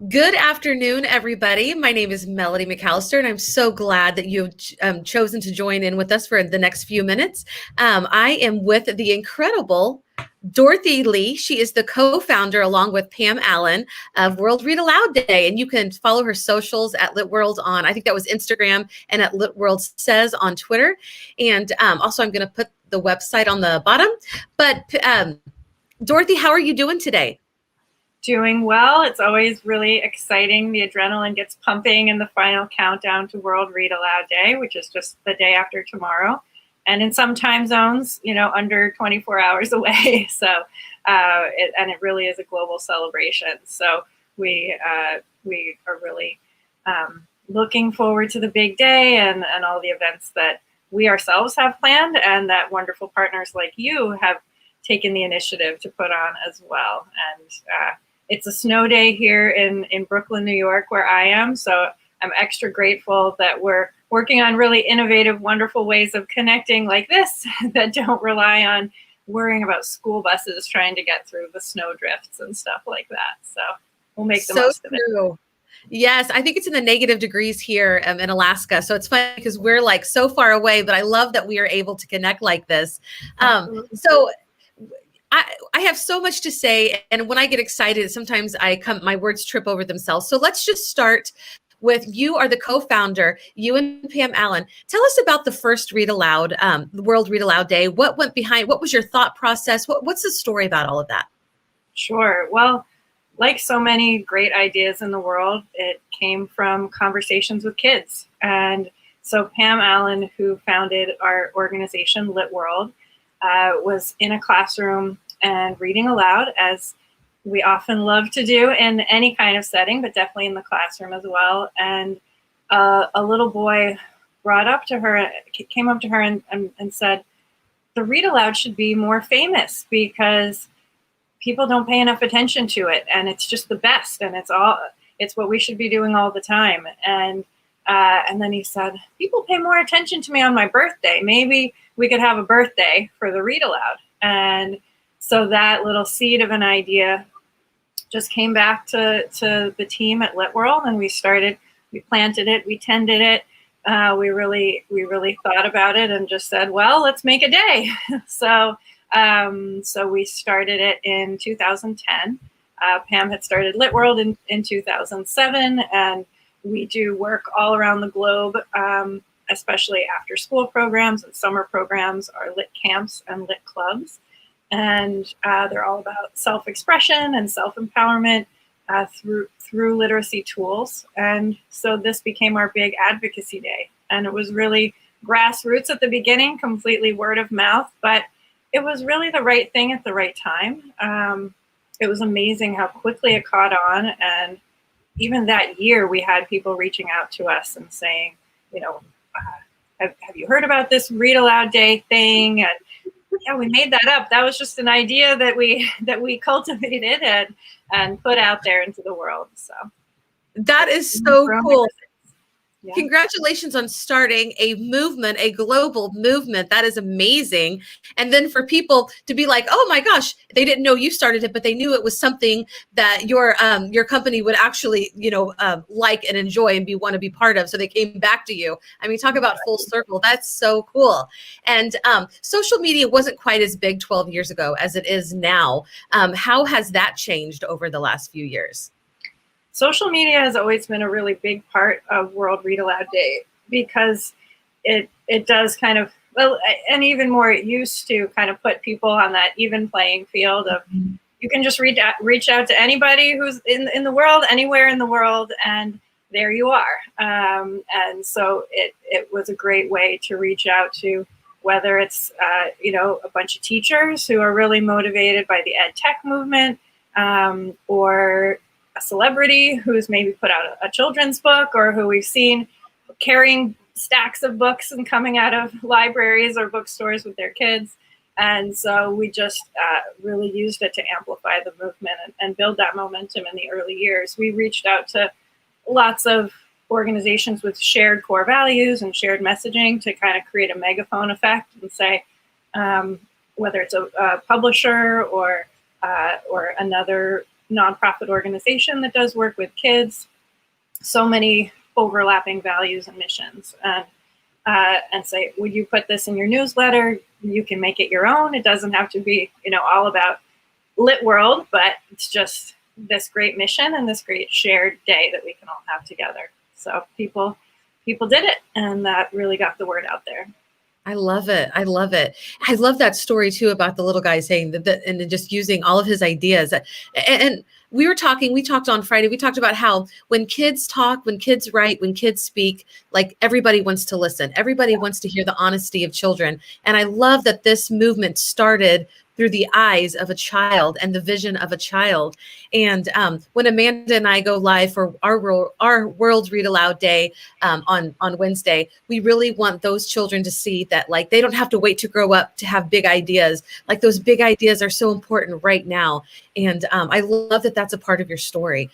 Good afternoon, everybody. My name is Melody McAllister, and I'm so glad that you've chosen to join in with us for the next few minutes. I am with the incredible Dorothy Lee. She is the co-founder, along with Pam Allen, of World Read Aloud Day, and you can follow her socials at LitWorld on, I think that was Instagram, and at LitWorld Says on Twitter. And also, I'm going to put the website on the bottom. But Dorothy, how are you doing today? Doing well. It's always really exciting. The adrenaline gets pumping in the final countdown to World Read Aloud Day, which is just the day after tomorrow. And in some time zones, under 24 hours away. So, it really is a global celebration. So we are really looking forward to the big day and all the events that we ourselves have planned, and that wonderful partners like you have taken the initiative to put on as well. And it's a snow day here in Brooklyn, New York, where I am. So I'm extra grateful that we're working on really innovative, wonderful ways of connecting like this that don't rely on worrying about school buses trying to get through the snow drifts and stuff like that. So we'll make the most of it. Yes, I think it's in the negative degrees here in Alaska. So it's funny because we're like so far away, but I love that we are able to connect like this. So I have so much to say, and when I get excited, sometimes my words trip over themselves. So let's just start with, you are the co-founder, you and Pam Allen. Tell us about the first Read Aloud, the World Read Aloud Day. What went behind? What was your thought process? What's the story about all of that? Sure. Well, like so many great ideas in the world, it came from conversations with kids. And so Pam Allen, who founded our organization, Lit World, was in a classroom and reading aloud, as we often love to do in any kind of setting, but definitely in the classroom as well. And a little boy came up to her and said, the read aloud should be more famous because people don't pay enough attention to it, and it's just the best, and it's what we should be doing all the time. And then he said, people pay more attention to me on my birthday. Maybe we could have a birthday for the read aloud. And so that little seed of an idea just came back to the team at Lit World, and we planted it, we tended it. We really thought about it and just said, well, let's make a day. So we started it in 2010. Pam had started Lit World in 2007, and we do work all around the globe, especially after school programs and summer programs, our lit camps and lit clubs. And they're all about self-expression and self-empowerment through literacy tools. And so this became our big advocacy day. And it was really grassroots at the beginning, completely word of mouth, but it was really the right thing at the right time. It was amazing how quickly it caught on. And even that year, we had people reaching out to us and saying, have you heard about this Read Aloud Day thing? And yeah, we made that up. That was just an idea that we cultivated and put out there into the world. So that is so cool. Yeah. Congratulations on starting a movement, a global movement. That is amazing. And then for people to be like, oh my gosh, they didn't know you started it, but they knew it was something that your company would actually, like and enjoy and want to be part of. So they came back to you. I mean, talk about full circle. That's so cool. And social media wasn't quite as big 12 years ago as it is now. How has that changed over the last few years? Social media has always been a really big part of World Read Aloud Day because it does kind of, well, and even more, it used to kind of put people on that even playing field of you can just reach out to anybody who's in the world, anywhere in the world, and there you are. And so it was a great way to reach out to, whether it's a bunch of teachers who are really motivated by the ed tech movement, or a celebrity who's maybe put out a children's book, or who we've seen carrying stacks of books and coming out of libraries or bookstores with their kids. And so we just really used it to amplify the movement and build that momentum in the early years. We reached out to lots of organizations with shared core values and shared messaging to kind of create a megaphone effect and say, whether it's a publisher or another nonprofit organization that does work with kids. So many overlapping values and missions. And say, would you put this in your newsletter? You can make it your own. It doesn't have to be, all about Lit World, but it's just this great mission and this great shared day that we can all have together. So people did it, and that really got the word out there. I love it. I love it. I love that story too about the little guy saying that and then just using all of his ideas. And we talked on Friday, we talked about how when kids talk, when kids write, when kids speak, like everybody wants to listen. Everybody wants to hear the honesty of children. And I love that this movement started through the eyes of a child and the vision of a child. And when Amanda and I go live for our World Read Aloud Day on Wednesday, we really want those children to see that, like, they don't have to wait to grow up to have big ideas. Like, those big ideas are so important right now. And I love that that's a part of your story.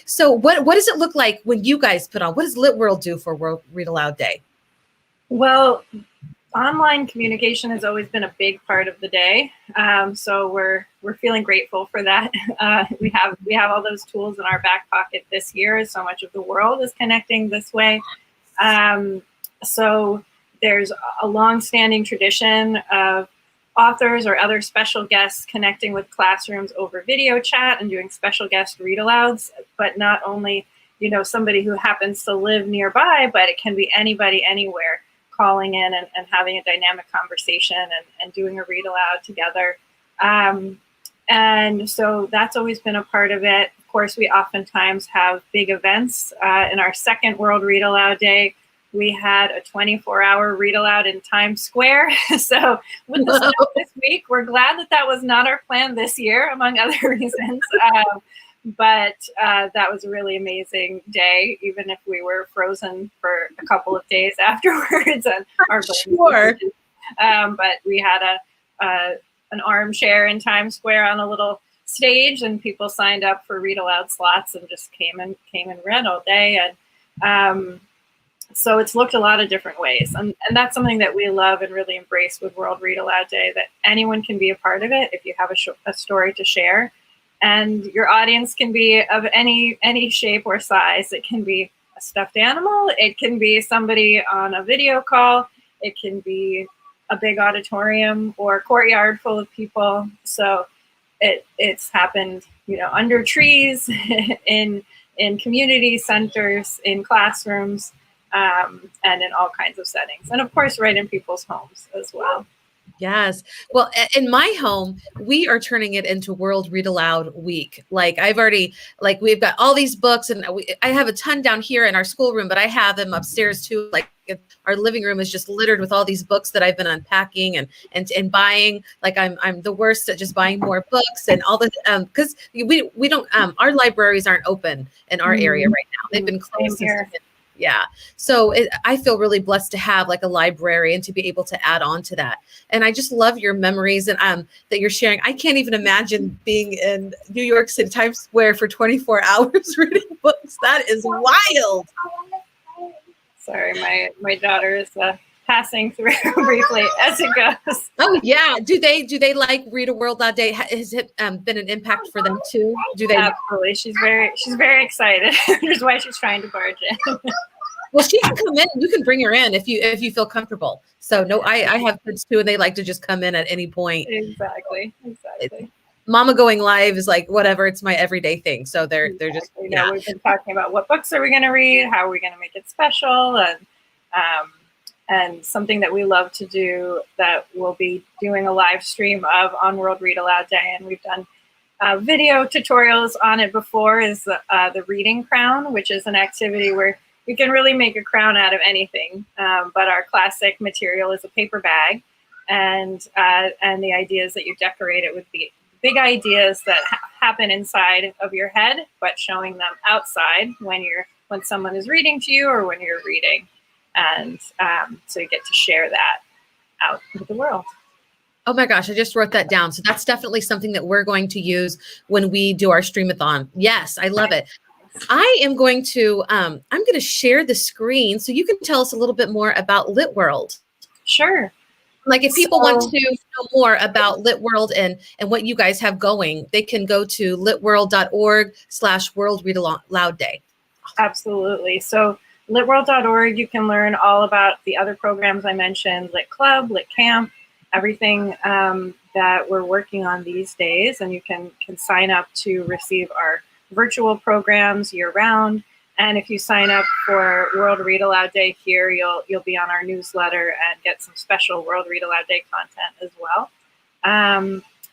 So what does it look like when you guys put on? What does Lit World do for World Read Aloud Day? Well, online communication has always been a big part of the day, so we're feeling grateful for that. We have all those tools in our back pocket this year, as so much of the world is connecting this way. So there's a long-standing tradition of authors or other special guests connecting with classrooms over video chat and doing special guest read-alouds, but not only somebody who happens to live nearby, but it can be anybody anywhere, calling in and having a dynamic conversation and doing a read aloud together. And so that's always been a part of it. Of course, we oftentimes have big events. In our second World Read Aloud Day, we had a 24-hour read aloud in Times Square. So with the stuff this week, we're glad that was not our plan this year, among other reasons. But that was a really amazing day, even if we were frozen for a couple of days afterwards. And our sure. But we had an armchair in Times Square on a little stage, and people signed up for read aloud slots and just came and read all day. And so it's looked a lot of different ways. And that's something that we love and really embrace with World Read Aloud Day, that anyone can be a part of it if you have a story to share. And your audience can be of any shape or size. It can be a stuffed animal. It can be somebody on a video call. It can be a big auditorium or a courtyard full of people. So it's happened, under trees, in community centers, in classrooms, and in all kinds of settings. And of course, right in people's homes as well. Yes. Well, in my home, we are turning it into World Read Aloud Week. Like, we've got all these books, and I have a ton down here in our schoolroom, but I have them upstairs too. Like, our living room is just littered with all these books that I've been unpacking and buying. Like, I'm the worst at just buying more books and all the, because we don't, our libraries aren't open in our area right now. They've been closed here. Yeah. So I feel really blessed to have like a library and to be able to add on to that. And I just love your memories and that you're sharing. I can't even imagine being in New York City, Times Square for 24 hours reading books. That is wild. Sorry, my daughter is passing through briefly as it goes. Oh yeah. Do they like Read a World That Day? Has it been an impact for them too? Do they? Absolutely. She's very excited. Which is why she's trying to barge in. Well, she can come in. You can bring her in if you feel comfortable. So no, I have kids too, and they like to just come in at any point. Exactly. Mama going live is like whatever. It's my everyday thing. So they're just yeah. We've been talking about what books are we going to read, how are we going to make it special, and something that we love to do that we'll be doing a live stream of on World Read Aloud Day, and we've done video tutorials on it before, is the reading crown, which is an activity where you can really make a crown out of anything, but our classic material is a paper bag, and the idea is that you decorate it with the big ideas that happen inside of your head, but showing them outside when someone is reading to you or when you're reading. And so you get to share that out with the world. Oh my gosh, I just wrote that down. So that's definitely something that we're going to use when we do our stream-a-thon. Yes, I love it. I am going to, I'm going to share the screen so you can tell us a little bit more about Lit World. Sure. Like if people want So to know more about Lit World and what you guys have going, they can go to litworld.org/World Read Aloud Day. absolutely. So litworld.org, you can learn all about the other programs I mentioned, Lit Club, Lit Camp, everything that we're working on these days. And you can sign up to receive our virtual programs year round. And if you sign up for World Read Aloud Day here, you'll be on our newsletter and get some special World Read Aloud Day content as well.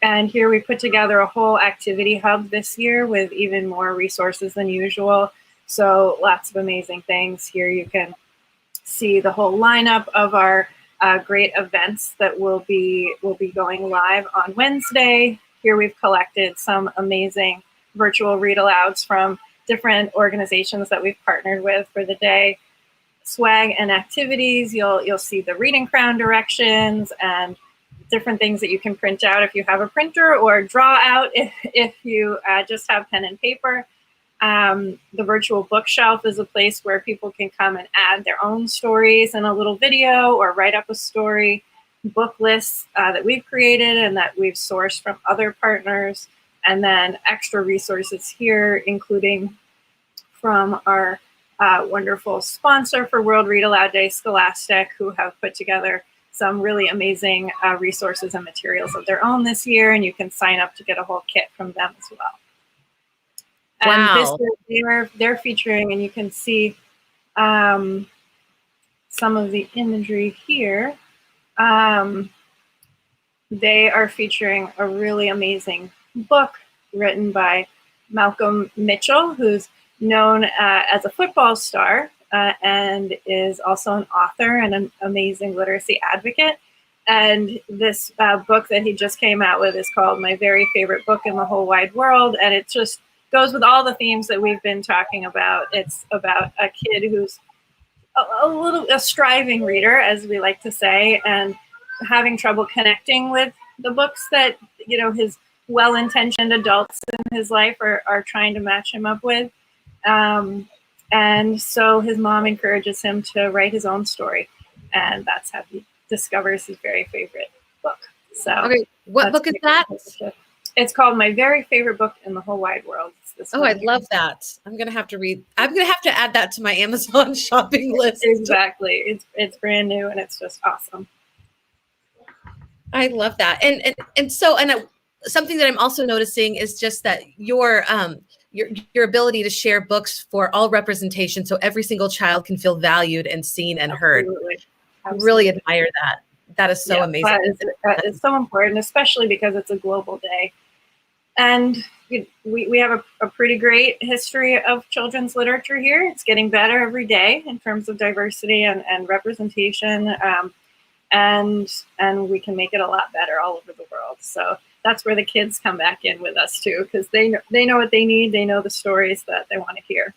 And here we put together a whole activity hub this year with even more resources than usual. So lots of amazing things. Here you can see the whole lineup of our great events that will be going live on Wednesday. Here we've collected some amazing virtual read alouds from different organizations that we've partnered with for the day. Swag and activities, you'll see the reading crown directions and different things that you can print out if you have a printer, or draw out if you just have pen and paper. The virtual bookshelf is a place where people can come and add their own stories in a little video or write up a story. Book lists that we've created and that we've sourced from other partners. And then extra resources here, including from our wonderful sponsor for World Read Aloud Day, Scholastic, who have put together some really amazing resources and materials of their own this year. And you can sign up to get a whole kit from them as well. Wow. And they're featuring, and you can see some of the imagery here. They are featuring a really amazing book written by Malcolm Mitchell, who's known as a football star and is also an author and an amazing literacy advocate. And this book that he just came out with is called My Very Favorite Book in the Whole Wide World. And it just goes with all the themes that we've been talking about. It's about a kid who's a striving reader, as we like to say, and having trouble connecting with the books that, you know, his well-intentioned adults in his life are trying to match him up with. And so his mom encourages him to write his own story. And that's how he discovers his very favorite book. So, okay, what book is that? It's called My Very Favorite Book in the Whole Wide World. Oh, I love that. I'm going to have to read. I'm going to have to add that to my Amazon shopping list. Exactly. It's brand new and it's just awesome. I love that. And something that I'm also noticing is just that your ability to share books for all representation, so every single child can feel valued and seen and heard. Absolutely. I really admire that. That is so amazing. That is so important, especially because it's a global day. And we have a pretty great history of children's literature here. It's getting better every day in terms of diversity and representation. And we can make it a lot better all over the world. So that's where the kids come back in with us too, because they know what they need. They know the stories that they want to hear.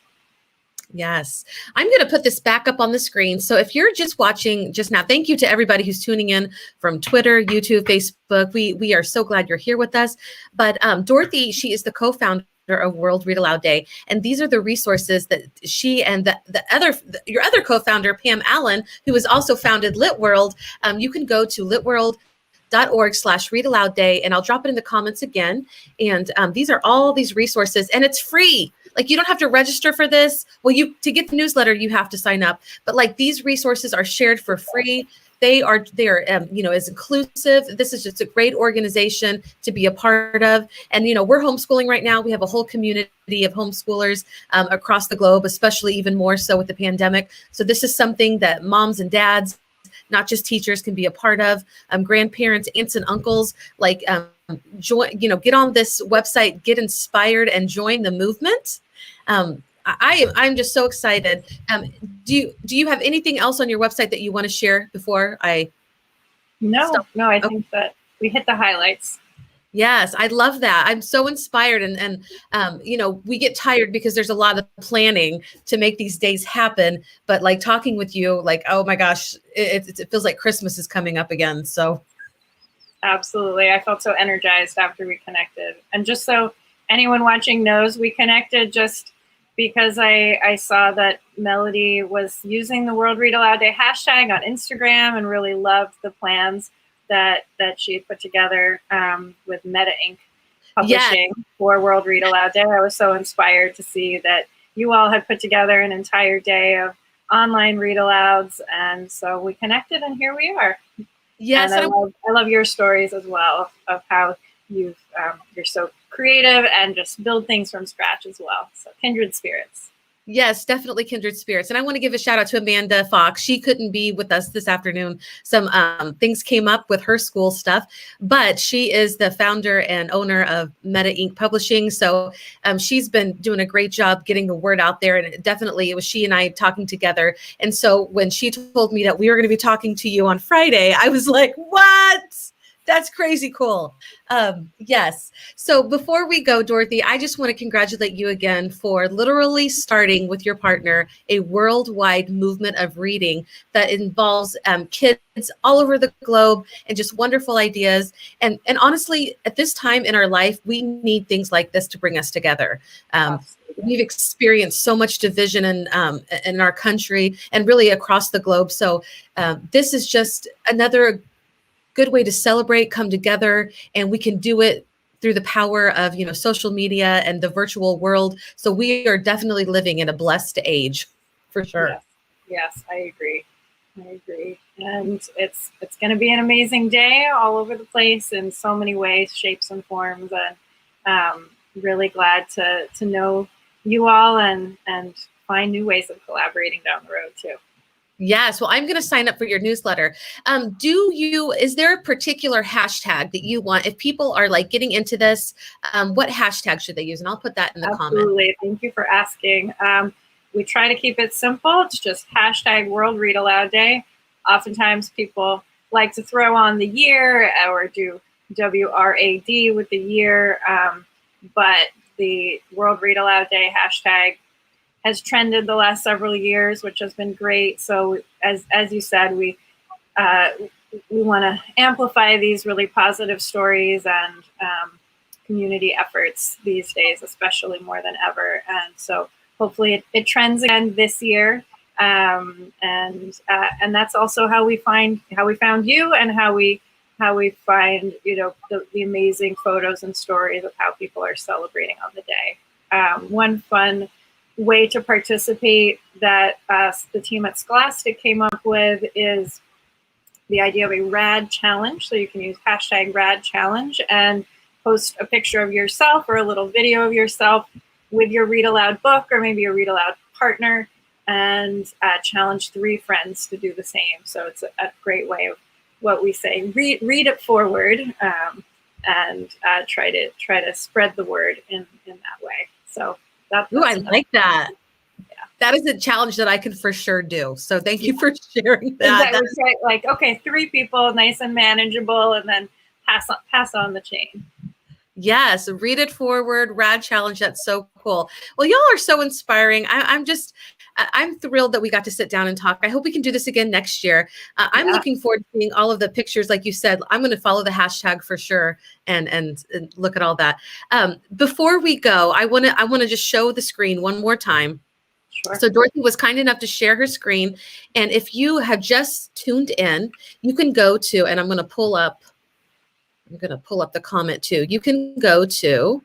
Yes. I'm going to put this back up on the screen. So if you're just watching just now, thank you to everybody who's tuning in from Twitter, YouTube, Facebook. We are so glad you're here with us. But Dorothy, she is the co-founder of World Read Aloud Day. And these are the resources that she and your other co-founder, Pam Allen, who has also founded Lit World. You can go to litworld.org/read aloud day, and I'll drop it in the comments again. And these are all these resources, and it's free. Like, you don't have to register for this. Well, to get the newsletter, you have to sign up. But like, these resources are shared for free. They are as inclusive. This is just a great organization to be a part of. And, we're homeschooling right now. We have a whole community of homeschoolers across the globe, especially even more so with the pandemic. So this is something that moms and dads, not just teachers, can be a part of. Grandparents, aunts and uncles, join, get on this website, get inspired and join the movement. I'm just so excited. Do you have anything else on your website that you want to share before I? No, I think that we hit the highlights. Yes, I love that. I'm so inspired, and we get tired because there's a lot of planning to make these days happen. But like talking with you, oh my gosh, it feels like Christmas is coming up again. So. Absolutely. I felt so energized after we connected. And just so anyone watching knows, we connected just because I saw that Melody was using the World Read Aloud Day hashtag on Instagram and really loved the plans that she had put together with Meta Inc. Yes. Publishing for World Read Aloud Day. I was so inspired to see that you all had put together an entire day of online read alouds, and so we connected, and here we are. Yes, and I love your stories as well of how you're so creative and just build things from scratch as well. So kindred spirits. yes, definitely kindred spirits. And I want to give a shout out to Amanda Fox. She couldn't be with us this afternoon. Some things came up with her school stuff, but she is the founder and owner of Meta Inc. Publishing. So she's been doing a great job getting the word out there. And definitely it was she and I talking together. And so when she told me that we were going to be talking to you on Friday, I was like, what? That's crazy cool. Yes. So before we go, Dorothy, I just want to congratulate you again for literally starting with your partner a worldwide movement of reading that involves kids all over the globe and just wonderful ideas. And honestly, at this time in our life, we need things like this to bring us together. We've experienced so much division in our country and really across the globe. So this is just another good way to celebrate, come together, and we can do it through the power of, social media and the virtual world. So we are definitely living in a blessed age, for sure. Yes, I agree. And it's going to be an amazing day all over the place in so many ways, shapes and forms. And really glad to know you all and find new ways of collaborating down the road too. Yes. Well, I'm going to sign up for your newsletter. Is there a particular hashtag that you want? If people are like getting into this, what hashtag should they use? And I'll put that in the comment. Absolutely. Thank you for asking. We try to keep it simple. It's just hashtag World Read Aloud Day. Oftentimes people like to throw on the year or do WRAD with the year. But the World Read Aloud Day hashtag has trended the last several years, which has been great. So as you said, we want to amplify these really positive stories and community efforts these days, especially more than ever. And so hopefully it trends again this year. And that's also how we found you and how we find, the amazing photos and stories of how people are celebrating on the day. One fun way to participate that the team at Scholastic came up with is the idea of a RAD challenge. So you can use hashtag RAD challenge and post a picture of yourself or a little video of yourself with your read aloud book or maybe a read aloud partner and challenge 3 friends to do the same. So it's a great way of what we say, read it forward and try to spread the word in that way. So I like that. Yeah. That is a challenge that I can for sure do. So thank you for sharing that. That's right. Like, okay, 3 people, nice and manageable, and then pass on the chain. Yes, read it forward, RAD challenge. That's so cool. Well, y'all are so inspiring. I'm thrilled that we got to sit down and talk. I hope we can do this again next year. I'm looking forward to seeing all of the pictures. Like you said, I'm going to follow the hashtag for sure and look at all that. Before we go, I want to just show the screen one more time. Sure. So Dorothy was kind enough to share her screen. And if you have just tuned in, you can go to, and I'm going to pull up the comment too. You can go to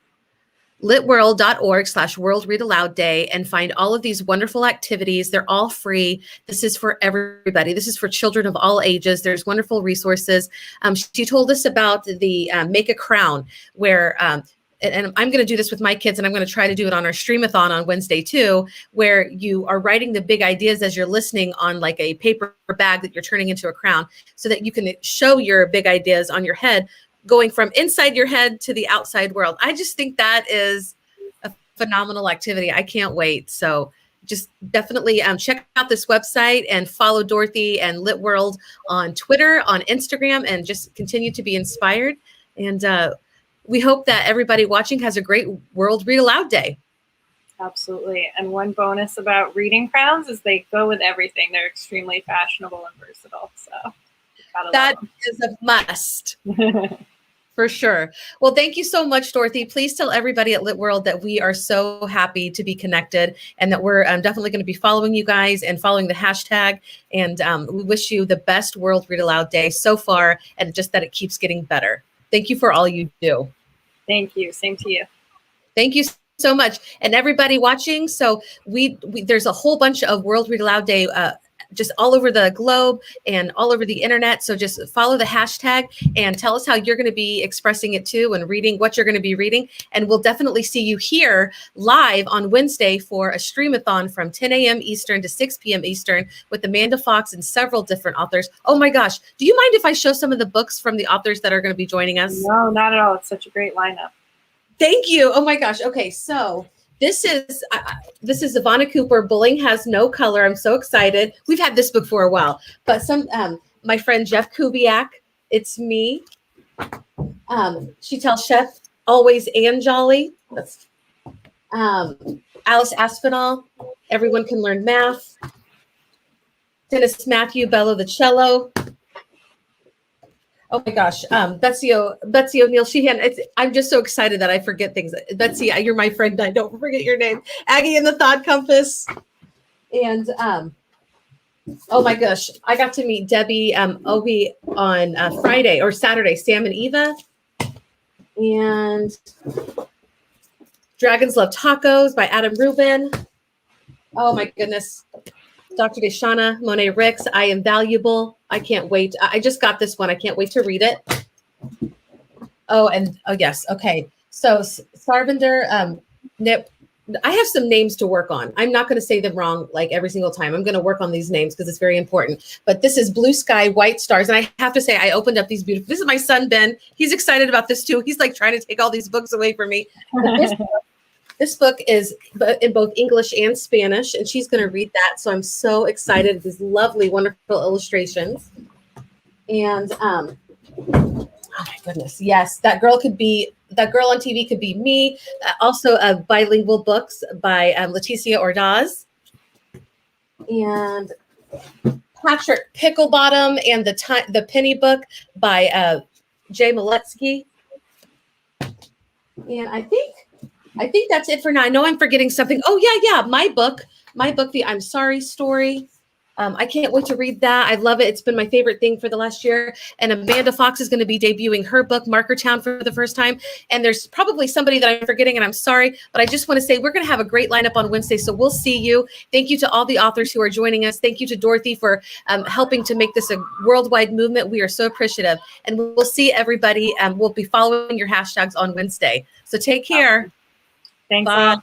litworld.org/World Read Aloud Day and find all of these wonderful activities. They're all free. This is for everybody. This is for children of all ages. There's wonderful resources. She told us about the Make a Crown, where and I'm going to do this with my kids, and I'm going to try to do it on our Streamathon on Wednesday too, where you are writing the big ideas as you're listening on like a paper bag that you're turning into a crown so that you can show your big ideas on your head, going from inside your head to the outside world. I just think that is a phenomenal activity. I can't wait. So just definitely check out this website and follow Dorothy and Lit World on Twitter, on Instagram, and just continue to be inspired. And we hope that everybody watching has a great World Read Aloud Day. Absolutely. And one bonus about reading crowns is they go with everything. They're extremely fashionable and versatile. So that is a must. For sure. Well, thank you so much, Dorothy. Please tell everybody at Lit World that we are so happy to be connected and that we're definitely going to be following you guys and following the hashtag. And we wish you the best World Read Aloud Day so far, and just that it keeps getting better. Thank you for all you do. Thank you. Same to you. Thank you so much. And everybody watching, so we there's a whole bunch of World Read Aloud Day just all over the globe and all over the internet. So just follow the hashtag and tell us how you're going to be expressing it too and reading what you're going to be reading. And we'll definitely see you here live on Wednesday for a streamathon from 10 a.m. Eastern to 6 p.m. Eastern with Amanda Fox and several different authors. Oh my gosh. Do you mind if I show some of the books from the authors that are going to be joining us? No, not at all. It's such a great lineup. Thank you. Oh my gosh. Okay. So this is Ivana Cooper, Bullying Has No Color. I'm so excited. We've had this book for a while, but my friend Jeff Kubiak, It's Me. She Tells Chef Always and Jolly. That's Alice Aspinall, Everyone Can Learn Math. Dennis Matthew, Bello the Cello. Oh my gosh, Betsy O'Neill Sheehan. I'm just so excited that I forget things. Betsy, you're my friend. I don't forget your name. Aggie and the Thought Compass. And oh my gosh, I got to meet Debbie Obi on Friday or Saturday. Sam and Eva. And Dragons Love Tacos by Adam Rubin. Oh my goodness. Dr. Deshauna Monet Ricks, I Am Valuable. I can't wait. I just got this one. I can't wait to read it. Oh yes. Okay. So Sarvinder Nip. I have some names to work on. I'm not going to say them wrong like every single time. I'm going to work on these names because it's very important. But this is Blue Sky, White Stars. And I have to say, I opened up these beautiful. This is my son, Ben. He's excited about this too. He's like trying to take all these books away from me. This book is in both English and Spanish, and she's going to read that. So I'm so excited. These lovely, wonderful illustrations. And oh my goodness, yes, that girl on TV could be me. Also, bilingual books by Leticia Ordaz. And Patrick Picklebottom and the Penny Book by Jay Maletsky. And I think that's it for now. I know I'm forgetting something. Oh yeah. My book, The I'm Sorry Story. I can't wait to read that. I love it. It's been my favorite thing for the last year. And Amanda Fox is going to be debuting her book, Markertown, for the first time. And there's probably somebody that I'm forgetting, and I'm sorry, but I just want to say we're going to have a great lineup on Wednesday. So we'll see you. Thank you to all the authors who are joining us. Thank you to Dorothy for helping to make this a worldwide movement. We are so appreciative. And we'll see everybody. We'll be following your hashtags on Wednesday. So take care. Thanks. Bye.